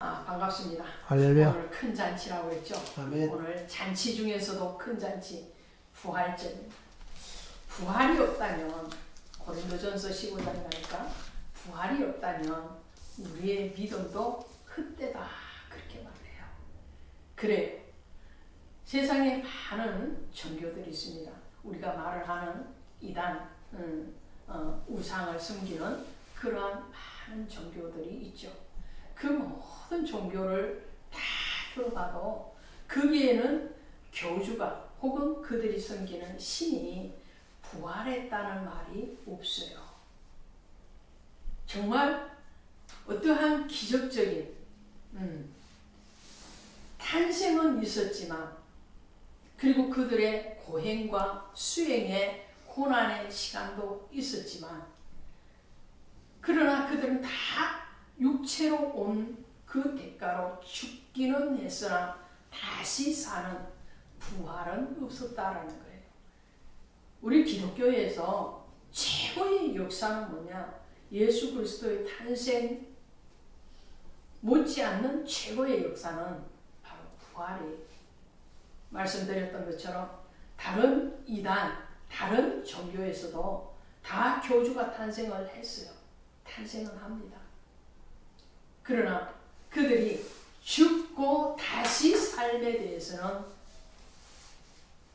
반갑습니다. 할렐루야. 오늘 큰 잔치라고 했죠. 아멘. 오늘 잔치 중에서도 큰 잔치, 부활절입니다. 부활이 없다면, 고린도전서 15장에 가니까 부활이 없다면 우리의 믿음도 헛되다 그렇게 말해요. 그래요. 세상에 많은 종교들이 있습니다. 우리가 말을 하는 이단, 우상을 숨기는 그러한 많은 종교들이 있죠. 그 모든 종교를 다 들어봐도 거기에는 교주가 혹은 그들이 섬기는 신이 부활했다는 말이 없어요. 정말 어떠한 기적적인 탄생은 있었지만, 그리고 그들의 고행과 수행의 고난의 시간도 있었지만, 그러나 그들은 다 육체로 온 그 대가로 죽기는 했으나 다시 사는 부활은 없었다라는 거예요. 우리 기독교에서 최고의 역사는 뭐냐? 예수 그리스도의 탄생 못지않는 최고의 역사는 바로 부활이에요. 말씀드렸던 것처럼 다른 이단, 다른 종교에서도 다 교주가 탄생을 했어요. 탄생을 합니다. 그러나 그들이 죽고 다시 삶에 대해서는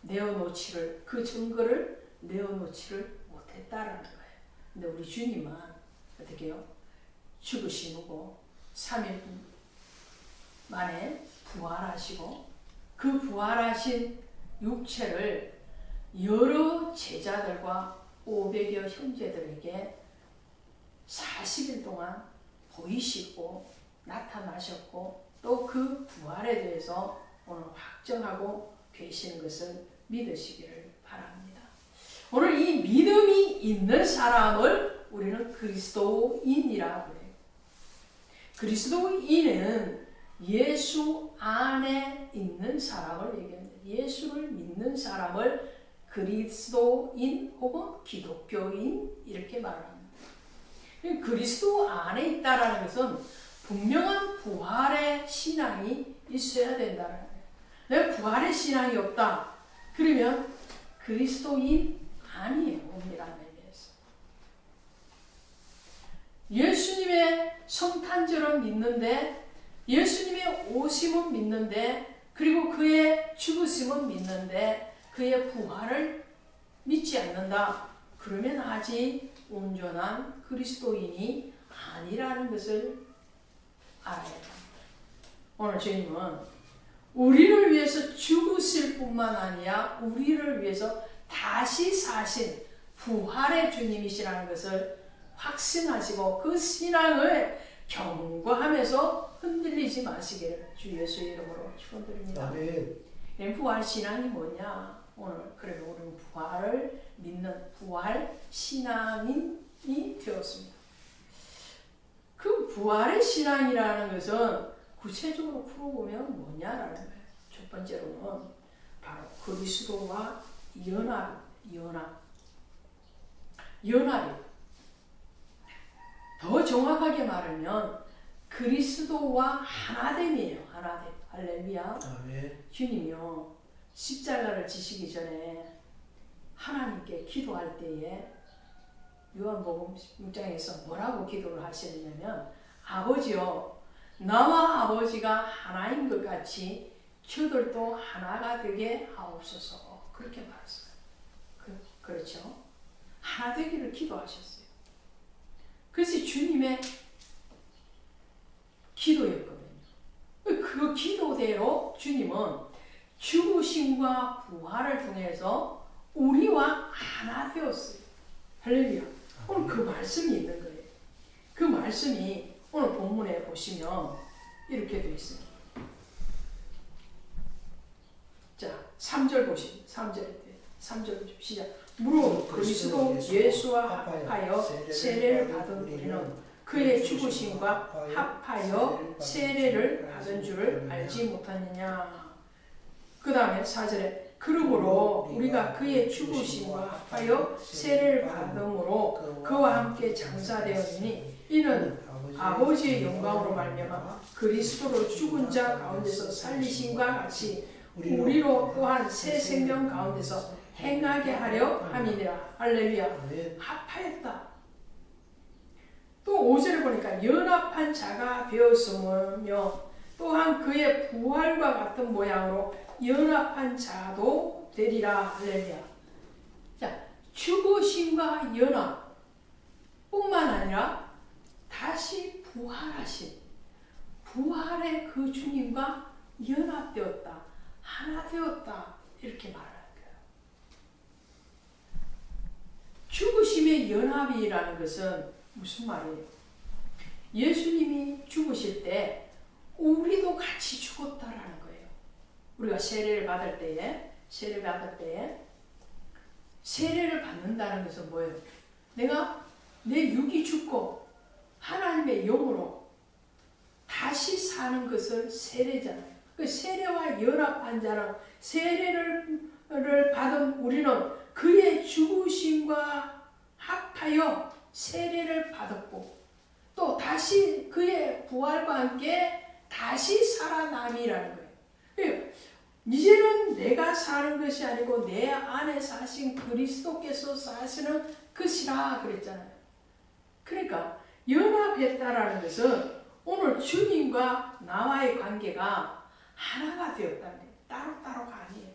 내어놓지를, 그 증거를 내어놓지를 못했다라는 거예요. 근데 우리 주님은 어떻게 해요? 죽으시고 3일 만에 부활하시고, 그 부활하신 육체를 여러 제자들과 500여 형제들에게 40일 동안 보이시고 나타나셨고, 또 그 부활에 대해서 오늘 확정하고 계시는 것을 믿으시기를 바랍니다. 오늘 이 믿음이 있는 사람을 우리는 그리스도인이라고 해요. 그리스도인은 예수 안에 있는 사람을 얘기합니다. 예수를 믿는 사람을 그리스도인 혹은 기독교인 이렇게 말합니다. 그리스도 안에 있다라는 것은 분명한 부활의 신앙이 있어야 된다는 거예요. 내가 부활의 신앙이 없다. 그러면 그리스도인 아니에요. 엄밀한 의미에서. 예수님의 성탄절은 믿는데, 예수님의 오심은 믿는데, 그리고 그의 죽으심은 믿는데 그의 부활을 믿지 않는다. 그러면 아직 온전한 그리스도인이 아니라는 것을 알아야 합니다. 오늘 주님은 우리를 위해서 죽으실 뿐만 아니라 우리를 위해서 다시 사신 부활의 주님이시라는 것을 확신하시고, 그 신앙을 경고하면서 흔들리지 마시기를 주 예수의 이름으로 축원드립니다. 아멘. 부활 신앙이 뭐냐? 오늘 그래도 우리는 부활을 믿는 부활 신앙인이 되었습니다. 그 부활의 신앙이라는 것은 구체적으로 풀어보면 뭐냐라는 거예요. 첫 번째로는 바로 그리스도와 연합이. 더 정확하게 말하면 그리스도와 하나됨이에요. 하나됨. 할렐루야. 아멘. 주님이요, 십자가를 지시기 전에 하나님께 기도할 때에 요한복음 6장에서 뭐라고 기도를 하시느냐면, 아버지요, 나와 아버지가 하나인 것 같이 저들도 하나가 되게 하옵소서. 그렇게 말했어요. 그렇죠? 하나 되기를 기도하셨어요. 그것이 주님의 기도였거든요. 그 기도대로 주님은 죽으심과 부활을 통해서 우리와 하나 되었어요. 할렐루야. 오늘 그 말씀이 있는 거예요. 그 말씀이 오늘 본문에 보시면 이렇게 되어 있습니다. 자, 3절 보시죠. 3절 시작. 무릇 그리스도 예수와 합하여 세례를 받은 우리는 그의 죽으심과 합하여 세례를 받은 줄을 알지 못하느냐. 그 다음에 4절에 그러므로 우리가 그의 죽으심과 합하여 세례를 받음으로 그와 함께 장사되었으니 이는 아버지의 영광으로 말미암아 그리스도로 죽은 자 가운데서 살리심과 같이 우리로 또한 새 생명 가운데서 행하게 하려 함이니라. 할렐루야. 합하였다. 또 5절에 보니까 연합한 자가 되었으며 또한 그의 부활과 같은 모양으로 연합한 자도 되리라. 할렐루야. 자, 죽으심과 연합 뿐만 아니라 다시 부활하신 부활의 그 주님과 연합되었다. 하나 되었다. 이렇게 말하는 거예요. 죽으심의 연합이라는 것은 무슨 말이에요? 예수님이 죽으실 때 우리도 같이 죽었다라는 거예요. 우리가 세례를 받을 때에 세례를 받는다는 것은 뭐예요? 내가 내 육이 죽고 하나님의 영으로 다시 사는 것을 세례잖아요. 그 세례와 연합한 자는 세례를 받은 우리는 그의 죽으심과 합하여 세례를 받았고 또 다시 그의 부활과 함께 다시 살아남이라는 거예요. 이제는 내가 사는 것이 아니고 내 안에 사신 그리스도께서 사시는 것이라 그랬잖아요. 그러니까 연합했다라는 것은 오늘 주님과 나와의 관계가 하나가 되었다는 거예요. 따로따로가 아니에요.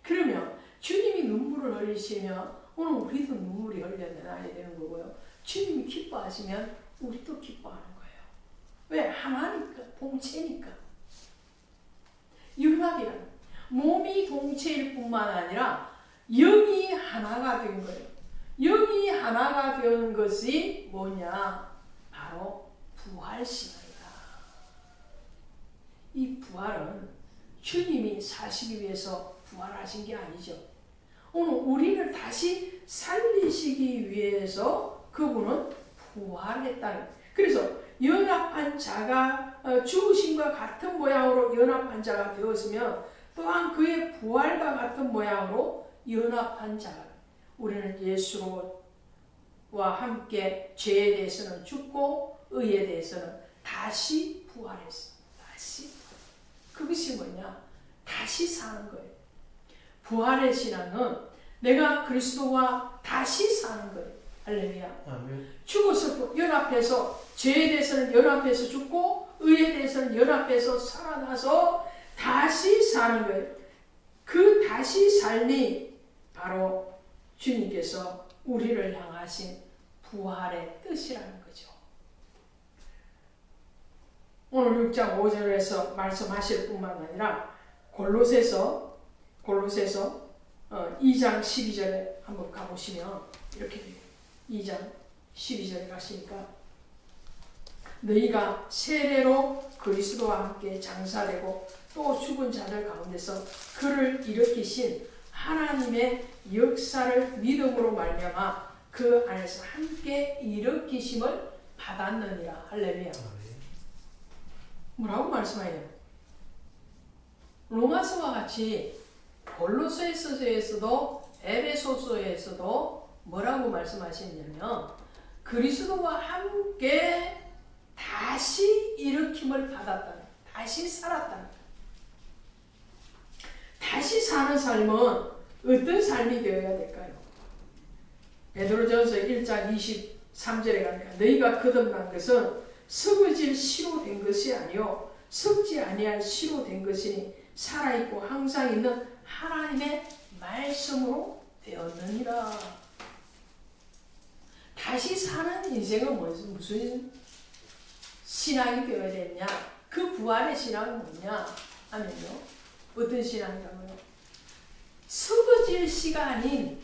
그러면 주님이 눈물을 흘리시면 오늘 우리도 눈물이 흘려나야 되는 거고요. 주님이 기뻐하시면 우리도 기뻐하는 거예요. 왜? 하나니까, 동체니까. 연합이라는 몸이 동체일 뿐만 아니라 영이 하나가 된 거예요. 영이 하나가 된 것이 뭐냐? 바로 부활신앙이다. 이 부활은 주님이 사시기 위해서 부활하신 게 아니죠. 오늘 우리를 다시 살리시기 위해서 그분은 부활했다는. 그래서 연합한 자가 죽으심과 같은 모양으로 연합한 자가 되었으면 또한 그의 부활과 같은 모양으로 연합한 자가. 우리는 예수와 함께 죄에 대해서는 죽고 의에 대해서는 다시 부활했어. 다시. 그것이 뭐냐? 다시 사는 거예요. 부활의 신앙은 내가 그리스도와 다시 사는 거예요. 할렐루야. 아멘. 죽어서 연합해서 죄에 대해서는 연합해서 죽고 의에 대해서는 연합해서 살아나서 다시 사는 거예요. 그 다시 삶이 바로 주님께서 우리를 향하신 부활의 뜻이라는 거죠. 오늘 6장 5절에서 말씀하실 뿐만 아니라 골로새서 2장 12절에 한번 가보시면 이렇게 돼요. 2장 12절에 가시니까 너희가 세례로 그리스도와 함께 장사되고 또 죽은 자들 가운데서 그를 일으키신 하나님의 역사를 믿음으로 말미암아 그 안에서 함께 일으키심을 받았느니라. 할렐루야. 뭐라고 말씀하세요? 로마서와 같이 골로새서에서도 에베소서에서도 뭐라고 말씀하시냐면 그리스도와 함께 다시 일으킴을 받았다는, 다시 살았다는. 다시 사는 삶은 어떤 삶이 되어야 될까요? 베드로전서 1장 23절에 가니까 너희가 거듭난 것은 썩어질 씨로 된 것이 아니요 썩지 아니할 씨로 된 것이니 살아있고 항상 있는 하나님의 말씀으로 되었느니라. 다시 사는 인생은 무슨 신앙이 되어야 되냐? 그 부활의 신앙은 뭐냐 하면요, 어떤 신앙이라고요? 썩어질 씨가 아닌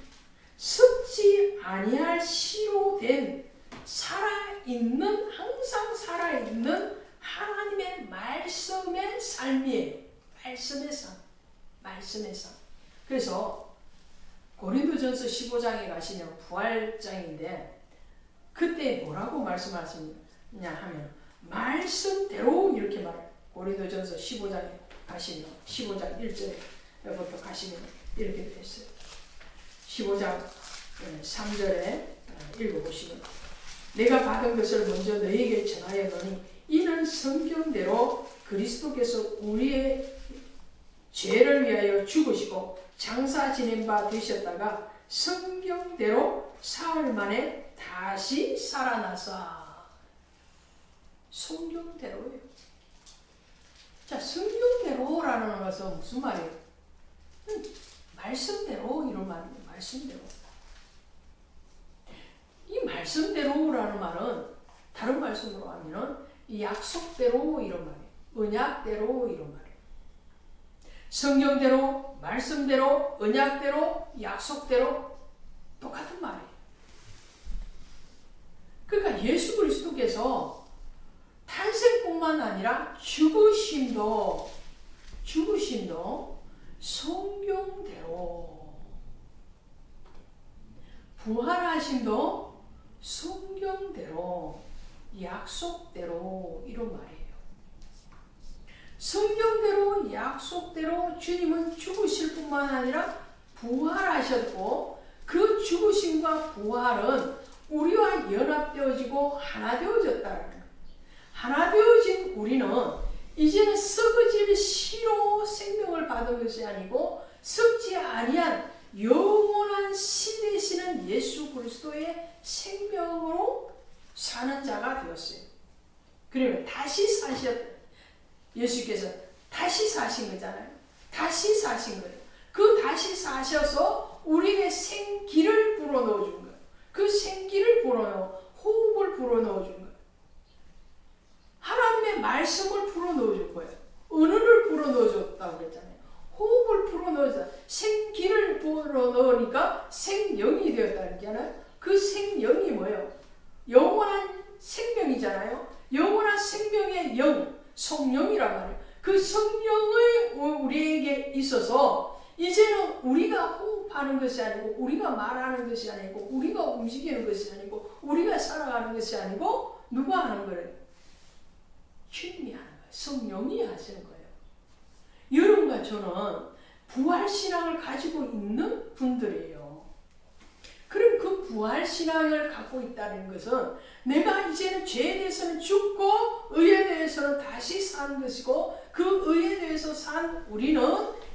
썩지 아니할 씨로 된 살아있는, 항상 살아있는 하나님의 말씀의 삶이에요. 말씀의 삶. 말씀의 삶. 그래서 고린도전서 15장에 가시면 부활장인데 그때 뭐라고 말씀하시냐 하면 말씀대로 이렇게 말해요. 고린도전서 15장에 가시면 15장 1절부터 가시면 이렇게 됐어요. 15장 3절에 읽어보시면 내가 받은 것을 먼저 너희에게 전하였노니 이는 성경대로 그리스도께서 우리의 죄를 위하여 죽으시고 장사 지낸 바 되셨다가 성경대로 사흘 만에 다시 살아나사. 성경대로예요. 자, 성경대로라는 것은 무슨 말이에요? 말씀대로 이런 말입니다. 말씀대로. 이 말씀대로라는 말은 다른 말씀으로 하면은 이 약속대로 이런 말이에요. 언약대로 이런 말이에요. 성경대로, 말씀대로, 언약대로, 약속대로 똑같은 말이에요. 그러니까 예수 그리스도께서 탄생뿐만 아니라 죽으심도 성경대로, 부활하심도 성경대로, 약속대로 이런 말이에요. 성경대로, 약속대로 주님은 죽으실 뿐만 아니라 부활하셨고 그 죽으심과 부활은 우리와 연합되어지고 하나 되어졌다는 거예요. 하나 되어진 우리는 이제는 썩어질 씨로 생명을 받은 것이 아니고 썩지 아니한 영원한 씨 되시는 예수 그리스도의 생명으로 사는 자가 되었어요. 그러면 다시 예수께서 다시 사신 거잖아요. 다시 사신 거예요. 그 다시 사셔서 우리에게 생기를 불어넣어 준 거예요. 그 생기를 호흡을 불어넣어 준 거예요. 하나님의 말씀을 불어넣어 준 거예요. 은혜를 불어넣어 줬다고 그랬잖아요. 호흡을 불어넣어서 생기를 불어넣으니까 생명이 되었다는 거잖아요. 그 생명이 뭐예요? 영원한 생명이잖아요. 영원한 생명의 영, 성령이란 말이에요. 그 성령의 우리에게 있어서 이제는 우리가 호흡하는 것이 아니고 우리가 말하는 것이 아니고 우리가 움직이는 것이 아니고 우리가 살아가는 것이 아니고 누가 하는 거예요? 주님이 하는 거예요. 성령이 하시는 거예요. 여러분과 저는 부활신앙을 가지고 있는 분들이에요. 그럼 그 부활신앙을 갖고 있다는 것은 내가 이제는 죄에 대해서는 죽고 의에 대해서는 다시 사는 것이고 그 의에 대해서 산 우리는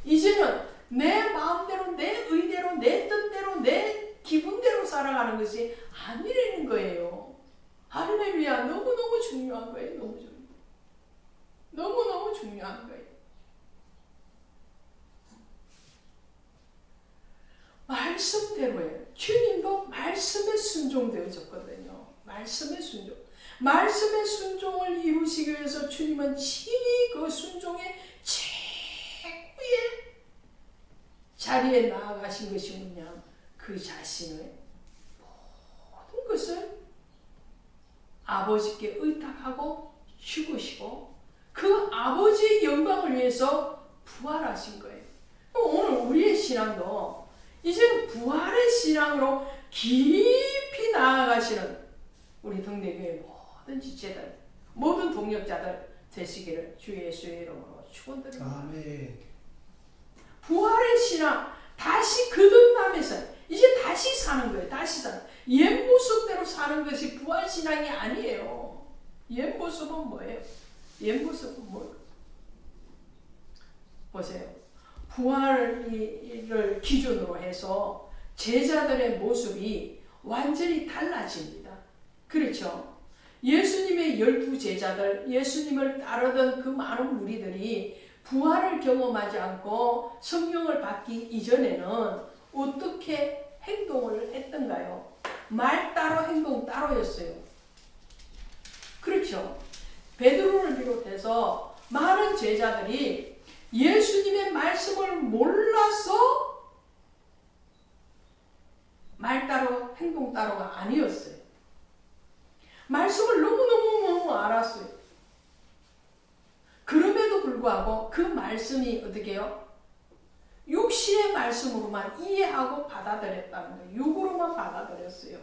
이제는 내 마음대로 내 의대로 내 뜻대로 내 기분대로 살아가는 것이 아니라는 거예요. 할렐루야. 너무너무 중요한 거예요. 너무너무 중요한 거예요. 말씀대로예요. 주님도 말씀에 순종되어졌거든요. 말씀에 순종. 말씀의 순종을 이루시기 위해서 주님은 친히 그 순종의 최고의 자리에 나아가신 것이 뭐냐? 그 자신의 모든 것을 아버지께 의탁하고 죽으시고 그 아버지의 영광을 위해서 부활하신 거예요. 오늘 우리의 신앙도 이제는 부활의 신앙으로 깊이 나아가시는 우리 동네교회 모든 지체들, 모든 동역자들 되시기를 주 예수의 이름으로 축원드립니다. 아멘. 부활의 신앙, 다시 거듭나면서 이제 다시 사는 거예요. 다시 사는. 옛 모습대로 사는 것이 부활 신앙이 아니에요. 옛 모습은 뭐예요? 옛 모습은 뭐예요? 보세요. 부활을 기준으로 해서 제자들의 모습이 완전히 달라집니다. 그렇죠? 예수님의 12제자들, 예수님을 따르던 그 많은 무리들이 부활을 경험하지 않고 성령을 받기 이전에는 어떻게 행동을 했던가요? 말 따로 행동 따로였어요. 그렇죠? 베드로를 비롯해서 많은 제자들이 예수님의 말씀을 몰라서 말 따로 행동 따로가 아니었어요. 말씀을 너무너무 알았어요. 그럼에도 불구하고 그 말씀이 어떻게 해요? 육신의 말씀으로만 이해하고 받아들였다는 거예요. 육으로만 받아들였어요.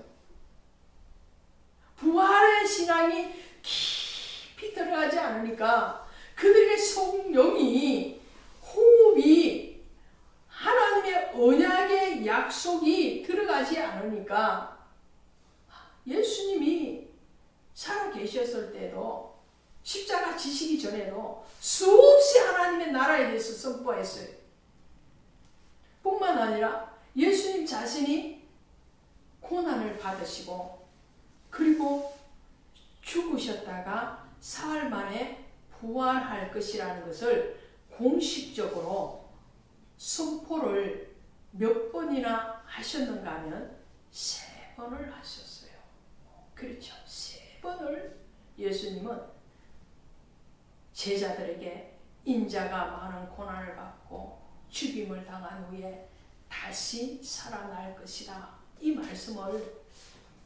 부활의 신앙이 깊이 들어가지 않으니까 그들의 성령이 호흡이 하나님의 언약의 약속이 들어가지 않으니까 예수님이 살아 계셨을 때도 십자가 지시기 전에도 수없이 하나님의 나라에 대해서 선포했어요. 뿐만 아니라 예수님 자신이 고난을 받으시고 그리고 죽으셨다가 사흘 만에 부활할 것이라는 것을 공식적으로 선포를 몇 번이나 하셨는가 하면 3번을 하셨어요. 그렇죠. 3번을 예수님은 제자들에게 인자가 많은 고난을 받고 죽임을 당한 후에 다시 살아날 것이다. 이 말씀을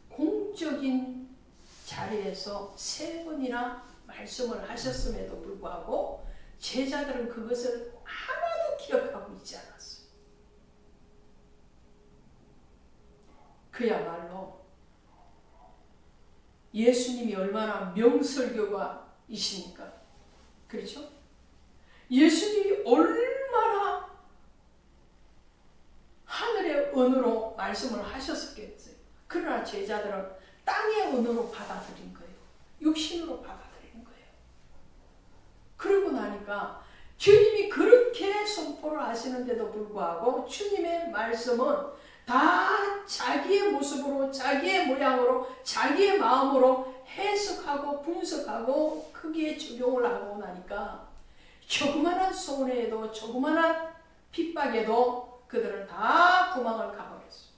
공적인 자리에서 3번이나 말씀을 하셨음에도 불구하고 제자들은 그것을 하나도 기억하고 있지 않았어요. 그야말로 예수님이 얼마나 명설교가이십니까? 그렇죠? 예수님이 얼마나 하늘의 언어로 말씀을 하셨었겠어요. 그러나 제자들은 땅의 언어로 받아들인 거예요. 육신으로 받아들인 거예요. 그러고 나니까 주님이 그렇게 선포를 하시는데도 불구하고 주님의 말씀은 다 자기의 모습으로, 자기의 모양으로, 자기의 마음으로 해석하고 분석하고 거기에 적용을 하고 나니까 조그마한 손해에도 조그마한 핍박에도 그들은 다 도망을 가버렸어요.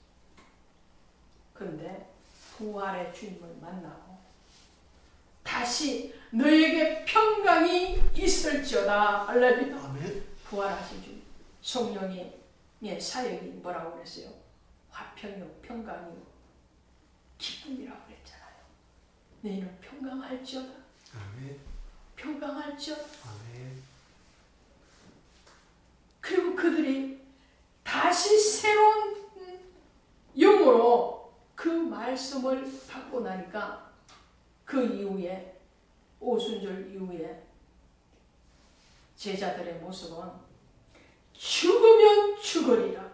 그런데 부활의 주님을 만나고 다시 너에게 평강이 있을지어다. 할렐루야. 아멘. 부활하신 주님, 성령의 사역이 뭐라고 그랬어요? 화평이요, 평강이요, 기쁨이라고 그랬잖아요. 너희는 평강할지어다. 아멘. 평강할지어다. 아멘. 그리고 그들이 다시 새로운 영으로 그 말씀을 받고 나니까 그 이후에 오순절 이후에 제자들의 모습은 죽으면 죽으리라.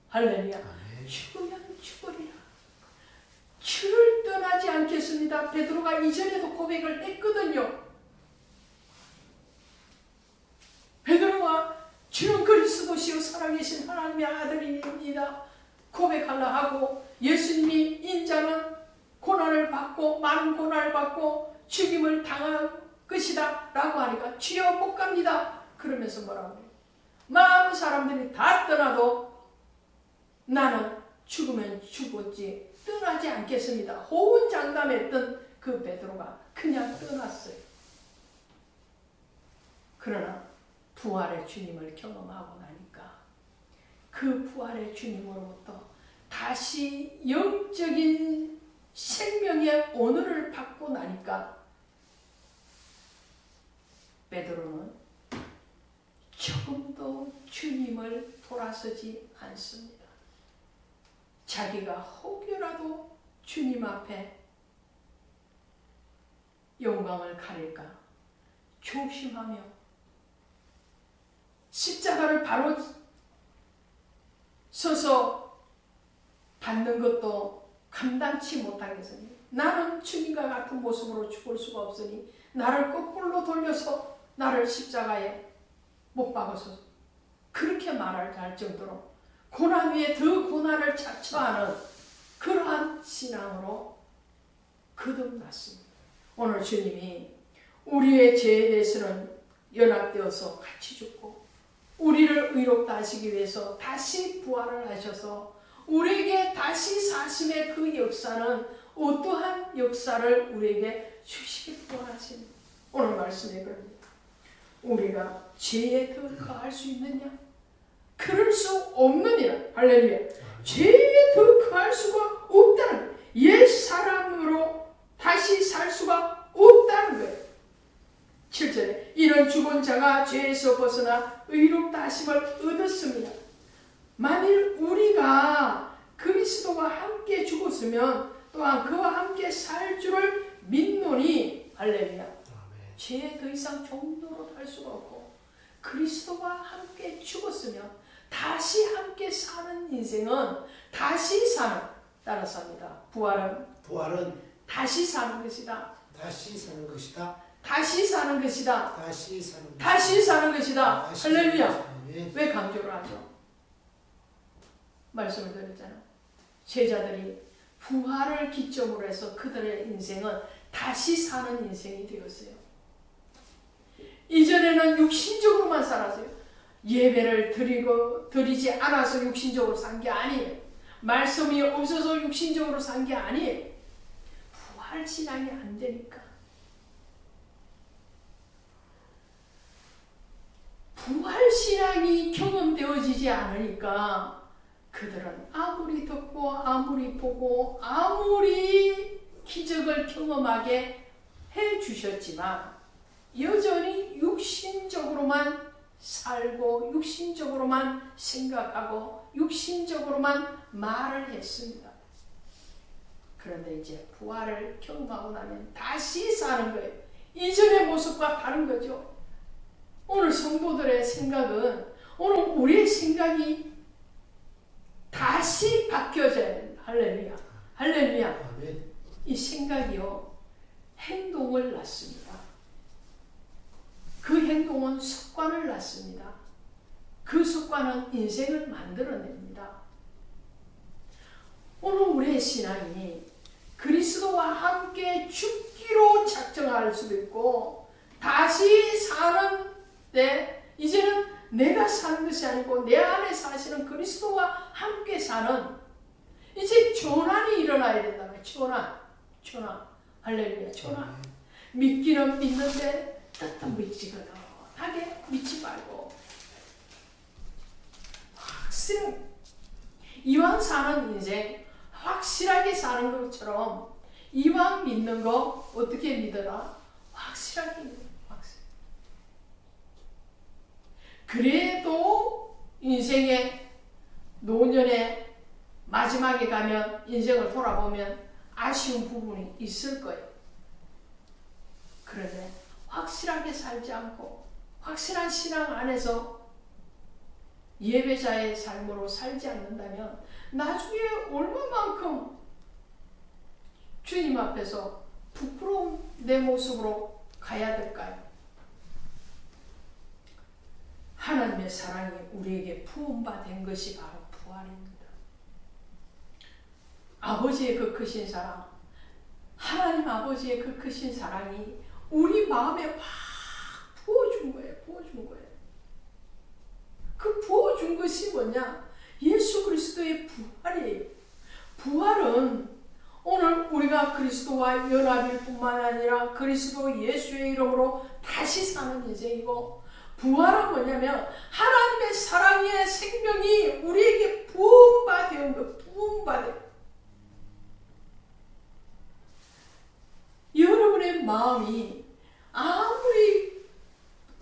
할렐루야. 아멘. 죽으면 죽으리라. 주를 떠나지 않겠습니다. 베드로가 이전에도 고백을 했거든요. 베드로가 주는 그리스도시요 살아계신 하나님의 아들입니다 고백하려 하고 예수님이 인자는 고난을 받고 많은 고난을 받고 죽임을 당할 것이다 라고 하니까 주여 못 갑니다. 그러면서 뭐라고 해요? 많은 사람들이 다 떠나도 나는 죽으면 죽었지 떠나지 않겠습니다. 호언장담했던 그 베드로가 그냥 떠났어요. 그러나 부활의 주님을 경험하고 나니까 그 부활의 주님으로부터 다시 영적인 생명의 언어를 받고 나니까 베드로는 조금도 주님을 돌아서지 않습니다. 자기가 혹여라도 주님 앞에 영광을 가릴까 조심하며 십자가를 바로 서서 받는 것도 감당치 못하겠으니 나는 주님과 같은 모습으로 죽을 수가 없으니 나를 거꾸로 돌려서 나를 십자가에 못 박아서 그렇게 말할 정도로 고난 위에 더 고난을 자처하는 그러한 신앙으로 거듭났습니다. 오늘 주님이 우리의 죄에 대해서는 연합되어서 같이 죽고 우리를 의롭다 하시기 위해서 다시 부활을 하셔서 우리에게 다시 사심의 그 역사는 어떠한 역사를 우리에게 주시기 원하십니다. 오늘 말씀에 그럽니다. 우리가 죄에 더 거할 수 있느냐? 그럴 수 없느니라. 할렐루야. 죄에 더 거할 수가 없다는 거예요. 옛 사람으로 다시 살 수가 없다는 거예요. 7절에 이런 죽은 자가 죄에서 벗어나 의롭다 하심을 얻었습니다. 만일 우리가 그리스도와 함께 죽었으면 또한 그와 함께 살 줄을 믿노니 할렐루야. 죄에 더 이상 종노릇 할 수가 없고 그리스도와 함께 죽었으면 다시 함께 사는 인생은 다시 사는 따라서 합니다. 부활은 다시 사는 것이다. 다시 사는 것이다. 다시 사는 것이다. 다시 사는 것이다. 다시 사는 것이다. 다시 할렐루야. 사는 것이다. 왜 강조를 하죠? 말씀을 드렸잖아요. 제자들이 부활을 기점으로 해서 그들의 인생은 다시 사는 인생이 되었어요. 이전에는 육신적으로만 살았어요. 예배를 드리지 않아서 육신적으로 산 게 아니에요. 말씀이 없어서 육신적으로 산 게 아니에요. 부활신앙이 안 되니까. 부활신앙이 경험되어지지 않으니까 그들은 아무리 듣고 아무리 보고 아무리 기적을 경험하게 해주셨지만 여전히 육신적으로만 살고 육신적으로만 생각하고 육신적으로만 말을 했습니다. 그런데 이제 부활을 경험하고 나면 다시 사는 거예요. 이전의 모습과 다른 거죠. 오늘 성도들의 생각은 오늘 우리의 생각이 다시 바뀌어져야 된다. 할렐루야. 할렐루야. 아멘. 이 생각이요 행동을 낳습니다. 그 행동은 습관을 낳습니다. 그 습관은 인생을 만들어냅니다. 오늘 우리의 신앙이 그리스도와 함께 죽기로 작정할 수도 있고 다시 사는데 이제는 내가 사는 것이 아니고 내 안에 사시는 그리스도와 함께 사는 이제 전환이 일어나야 된다. 전환. 할렐루야. 전환. 믿기는 믿는데 뜻은 믿지거든. 하게 믿지 말고 확실히 이왕 사는 인생 확실하게 사는 것처럼 이왕 믿는 거 어떻게 믿어라? 확실하게 믿어. 그래도 인생의 노년의 마지막에 가면 인생을 돌아보면 아쉬운 부분이 있을 거예요. 그런데 확실하게 살지 않고 확실한 신앙 안에서 예배자의 삶으로 살지 않는다면 나중에 얼마만큼 주님 앞에서 부끄러운 내 모습으로 가야 될까요? 하나님의 사랑이 우리에게 부음받은 것이 바로 부활입니다. 아버지의 그 크신 사랑, 하나님 아버지의 그 크신 사랑이 우리 마음에 막 부어준 거예요. 그 부어준 것이 뭐냐? 예수 그리스도의 부활이에요. 부활은 오늘 우리가 그리스도와 연합일 뿐만 아니라 그리스도 예수의 이름으로 다시 사는 인생이고 부활은 뭐냐면 하나님의 사랑의 생명이 우리에게 부음받은 것, 부음받은 여러분의 마음이 아무리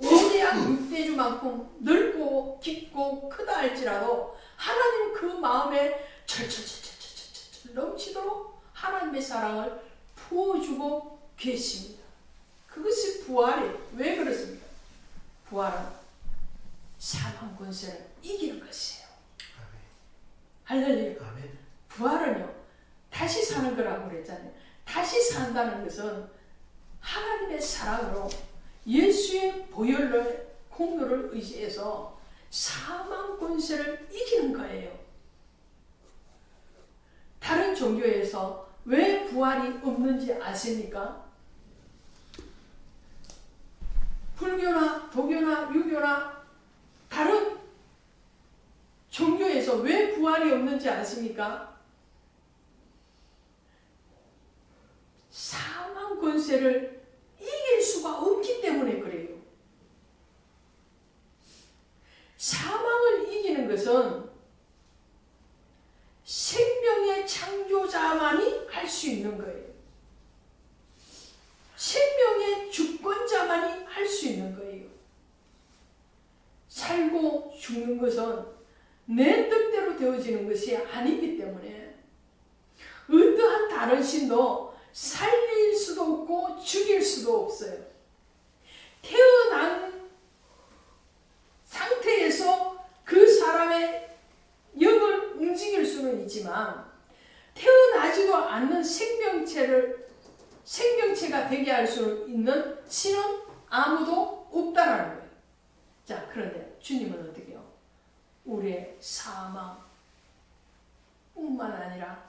원대한 육대주만큼 넓고 깊고 크다 할지라도 하나님 그 마음에 철철철철철철 넘치도록 하나님의 사랑을 부어주고 계십니다. 그것이 부활이에요. 왜 그렇습니까? 부활은 사망 권세를 이기는 것이에요. 할렐루야. 부활은요 다시 사는 거라고 그랬잖아요. 다시 산다는 것은 하나님의 사랑으로 예수의 보혈의 공로를 의지해서 사망 권세를 이기는 거예요. 다른 종교에서 왜 부활이 없는지 아십니까? 불교나 도교나 유교나 다른 종교에서 왜 부활이 없는지 아십니까? 사망 권세를 이길 수가 없기 때문에 그래요. 사망을 이기는 것은 생명의 창조자만이 할 수 있는 거예요. 생명의 주권자만이 할 수 있는 거예요. 살고 죽는 것은 내 뜻대로 되어지는 것이 아니기 때문에 어떠한 다른 신도 살릴 수도 없고 죽일 수도 없어요. 태어난 상태에서 그 사람의 영을 움직일 수는 있지만 태어나지도 않는 생명체를 형체가 되게 할 수 있는 신은 아무도 없다라는 거예요. 자, 그런데 주님은 어떻게 해요? 우리의 사망 뿐만 아니라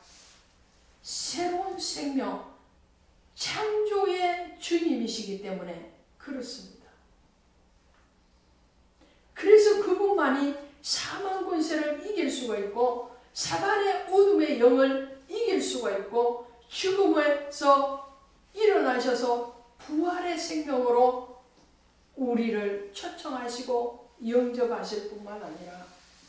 새로운 생명, 창조의 주님이시기 때문에 그렇습니다. 그래서 그분만이 사망 권세를 이길 수가 있고 사단의 어둠의 영을 이길 수가 있고 죽음에서 일어나셔서 부활의 생명으로 우리를 초청하시고 영접하실 뿐만 아니라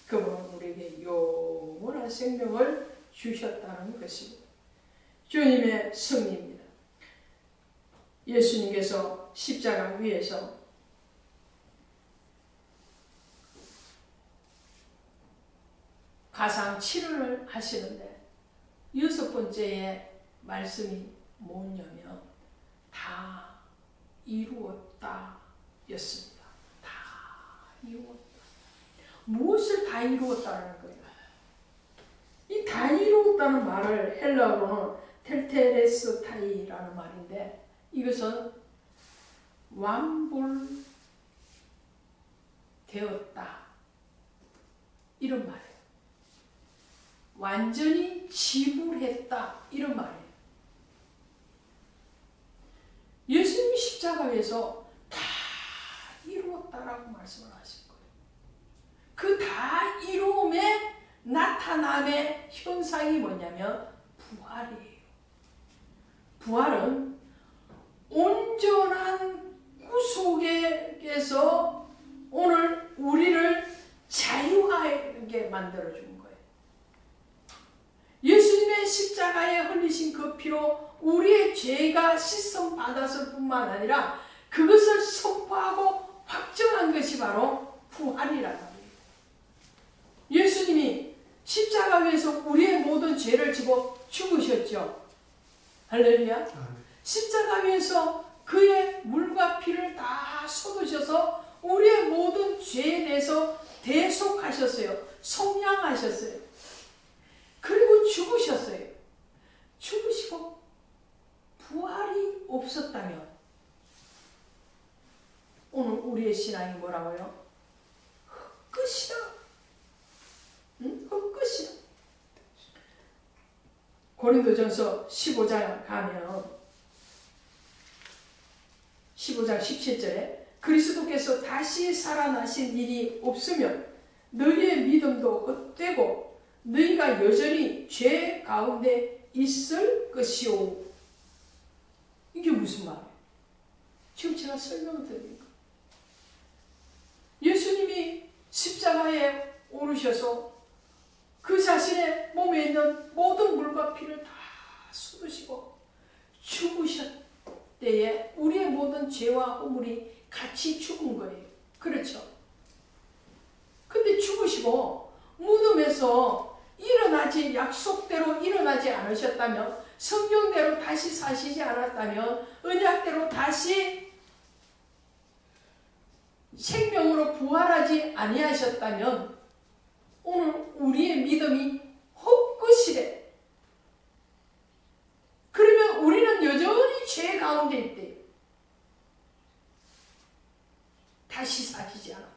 그분은 우리에게 영원한 생명을 주셨다는 것입니다. 주님의 승리입니다. 예수님께서 십자가 위에서 가상 7원을 하시는데 6번째의 말씀이 뭐냐면 다 이루었다 였습니다. 다 이루었다. 무엇을 다 이루었다는 거예요? 이 다 이루었다는 말을 헬라어로는 텔테레스타이라는 말인데 이것은 완불되었다 이런 말이에요. 완전히 지불했다 이런 말이에요. 예수님이 십자가에서 다 이루었다라고 말씀을 하신 거예요. 그 다 이루음의 나타남의 현상이 뭐냐면 부활이에요. 부활은 온전한 구속에서 오늘 우리를 자유하게 만들어준 거예요. 예수님의 십자가에 흘리신 그 피로 우리의 죄가 씻음 받았을 뿐만 아니라 그것을 선포하고 확정한 것이 바로 부활이라는 거예요. 예수님이 십자가 위에서 우리의 모든 죄를 지고 죽으셨죠. 할렐루야. 십자가 위에서 그의 물과 피를 다 쏟으셔서 우리의 모든 죄에 대해서 대속하셨어요. 속량하셨어요. 그리고 죽으셨어요. 죽으시고 부활이 없었다면 오늘 우리의 신앙이 뭐라고요? 헛것이다. 헛것이다. 고린도전서 15장 가면 15장 17절에 그리스도께서 다시 살아나신 일이 없으면 너희의 믿음도 헛되고 너희가 여전히 죄 가운데 있을 것이오. 이게 무슨 말이에요? 지금 제가 설명을 드린 거. 예수님이 십자가에 오르셔서 그 자신의 몸에 있는 모든 물과 피를 다 쏟으시고 죽으셨 때에 우리의 모든 죄와 허물이 같이 죽은 거예요. 그렇죠? 근데 죽으시고 무덤에서 일어나지 약속대로 일어나지 않으셨다면 성경대로 다시 사시지 않았다면 언약대로 다시 생명으로 부활하지 아니하셨다면 오늘 우리의 믿음이 헛것이래. 그러면 우리는 여전히 죄 가운데 있대요. 다시 사시지 않았다.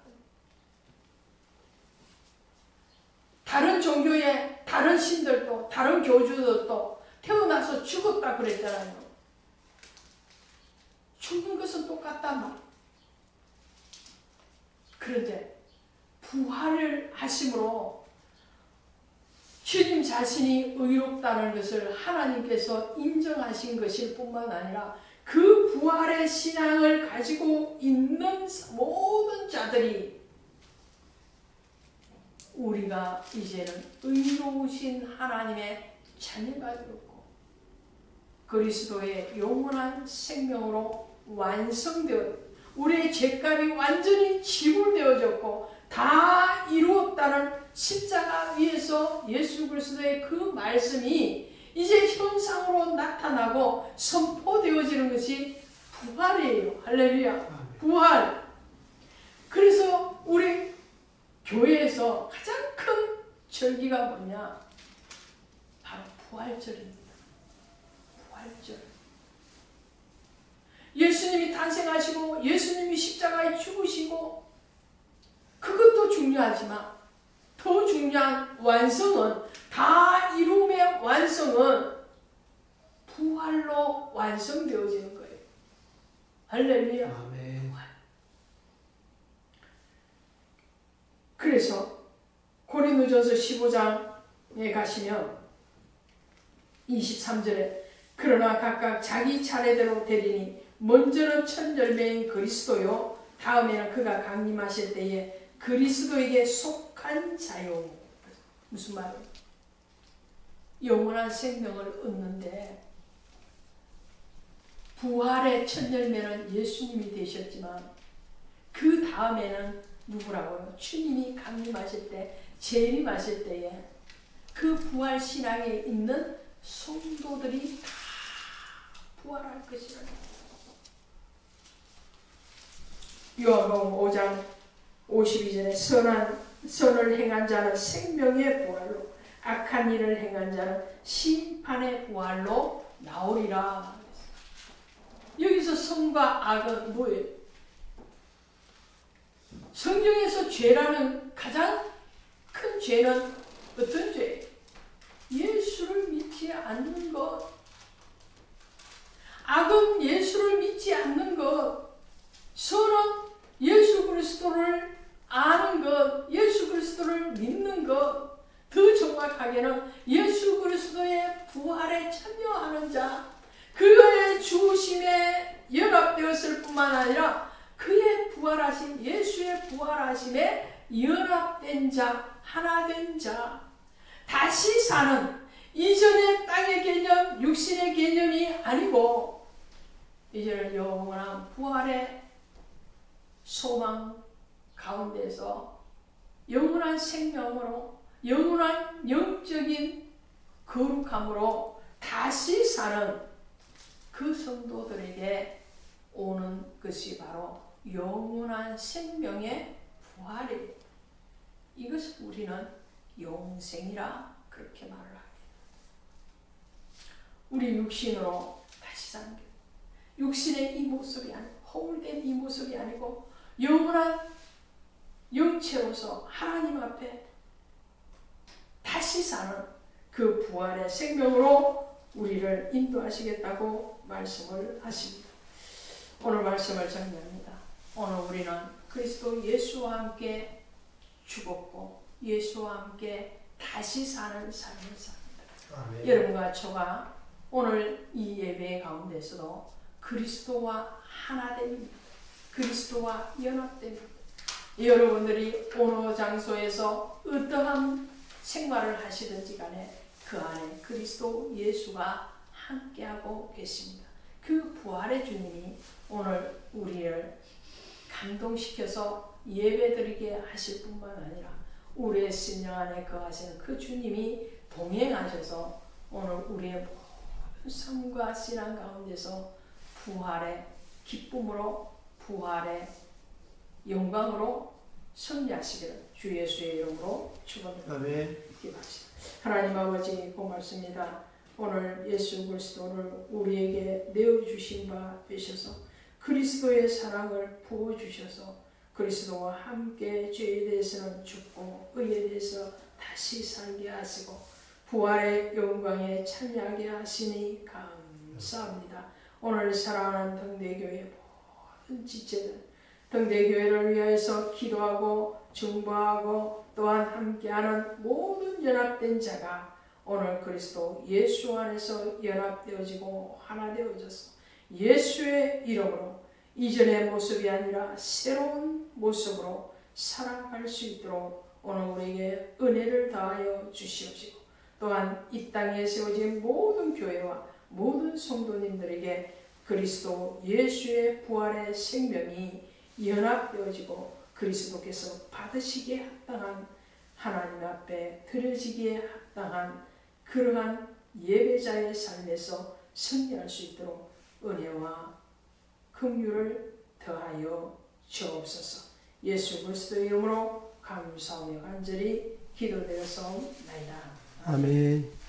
다른 종교의 다른 신들도 다른 교주들도 태어나서 죽었다 그랬잖아요. 죽는 것은 똑같단 말이에요. 그런데 부활을 하심으로 주님 자신이 의롭다는 것을 하나님께서 인정하신 것일 뿐만 아니라 그 부활의 신앙을 가지고 있는 모든 자들이 우리가 이제는 의로우신 하나님의 자녀가 되었고 그리스도의 영원한 생명으로 완성되었고 우리의 죄값이 완전히 지불되어졌고 다 이루었다는 십자가 위에서 예수 그리스도의 그 말씀이 이제 현상으로 나타나고 선포되어지는 것이 부활이에요. 할렐루야. 부활. 그래서 우리 교회에서 가장 큰 절기가 뭐냐? 바로 부활절입니다. 부활절. 예수님이 탄생하시고 예수님이 십자가에 죽으시고 그것도 중요하지만 더 중요한 완성은 다 이룸의 완성은 부활로 완성되어지는 거예요. 할렐루야. 아멘. 그래서 고린도전서 15장에 가시면 23절에 그러나 각각 자기 차례대로 되리니 먼저는 첫 열매인 그리스도요 다음에는 그가 강림하실 때에 그리스도에게 속한 자요. 무슨 말이에요? 영원한 생명을 얻는데 부활의 첫 열매는 예수님이 되셨지만 그 다음에는 누구라고요? 주님이 강림하실 때, 재림하실 때에 그 부활 신앙에 있는 성도들이 다 부활할 것이라는 요한복음 5장 52절에 선을 행한 자는 생명의 부활로 악한 일을 행한 자는 심판의 부활로 나오리라. 여기서 선과 악은 뭐예요? 성경에서 죄라는 가장 큰 죄는 어떤 죄예요? 예수를 믿지 않는 것. 악은 예수를 믿지 않는 것. 선은 예수 그리스도를 아는 것, 예수 그리스도를 믿는 것. 더 정확하게는 예수 그리스도의 부활에 참여하는 자, 그의 죽으심에 연합되었을 뿐만 아니라 그의 부활하심, 예수의 부활하심에 연합된 자, 하나 된 자, 다시 사는 이전의 땅의 개념, 육신의 개념이 아니고 이제는 영원한 부활의 소망 가운데서 영원한 생명으로, 영원한 영적인 거룩함으로 다시 사는 그 성도들에게 오는 것이 바로 영원한 생명의 부활이에요. 이것을 우리는 영생이라 그렇게 말을 합니다. 우리 육신으로 다시 사는 게 육신의 이 모습이 아니고 허물된 이 모습이 아니고 영원한 영체로서 하나님 앞에 다시 사는 그 부활의 생명으로 우리를 인도하시겠다고 말씀을 하십니다. 오늘 말씀을 정리합니다. 오늘 우리는 그리스도 예수와 함께 죽었고 예수와 함께 다시 사는 삶을 삽니다. 아멘. 여러분과 저가 오늘 이 예배 가운데서도 그리스도와 하나 됩니다. 그리스도와 연합됩니다. 여러분들이 어느 장소에서 어떠한 생활을 하시든지 간에 그 안에 그리스도 예수가 함께하고 계십니다. 그 부활의 주님이 오늘 우리를 감동시켜서 예배드리게 하실 뿐만 아니라 우리의 심령 안에 거하시는 그 주님이 동행하셔서 오늘 우리의 모든 삶과 신앙 가운데서 부활의 기쁨으로 부활의 영광으로 승리하시기를 주 예수의 이름으로 축원합니다. 아멘. 하나님 아버지 고맙습니다. 오늘 예수 그리스도를 우리에게 내어주신 바 되셔서 그리스도의 사랑을 부어주셔서 그리스도와 함께 죄에 대해서는 죽고 의에 대해서 다시 살게 하시고 부활의 영광에 참여하게 하시니 감사합니다. 오늘 사랑하는 등대교회 모든 지체들 등대교회를 위해서 기도하고 중보하고 또한 함께하는 모든 연합된 자가 오늘 그리스도 예수 안에서 연합되어지고 하나 되어져서 예수의 이름으로 이전의 모습이 아니라 새로운 모습으로 살아갈 수 있도록 오늘 우리에게 은혜를 다하여 주시옵시고 또한 이 땅에 세워진 모든 교회와 모든 성도님들에게 그리스도 예수의 부활의 생명이 연합되어지고 그리스도께서 받으시기에 합당한 하나님 앞에 드려지기에 합당한 그러한 예배자의 삶에서 승리할 수 있도록 은혜와 긍휼을 더하여 주옵소서. 예수 그리스도의 이름으로 감사하며 간절히 기도드려서옵나이다. 아멘.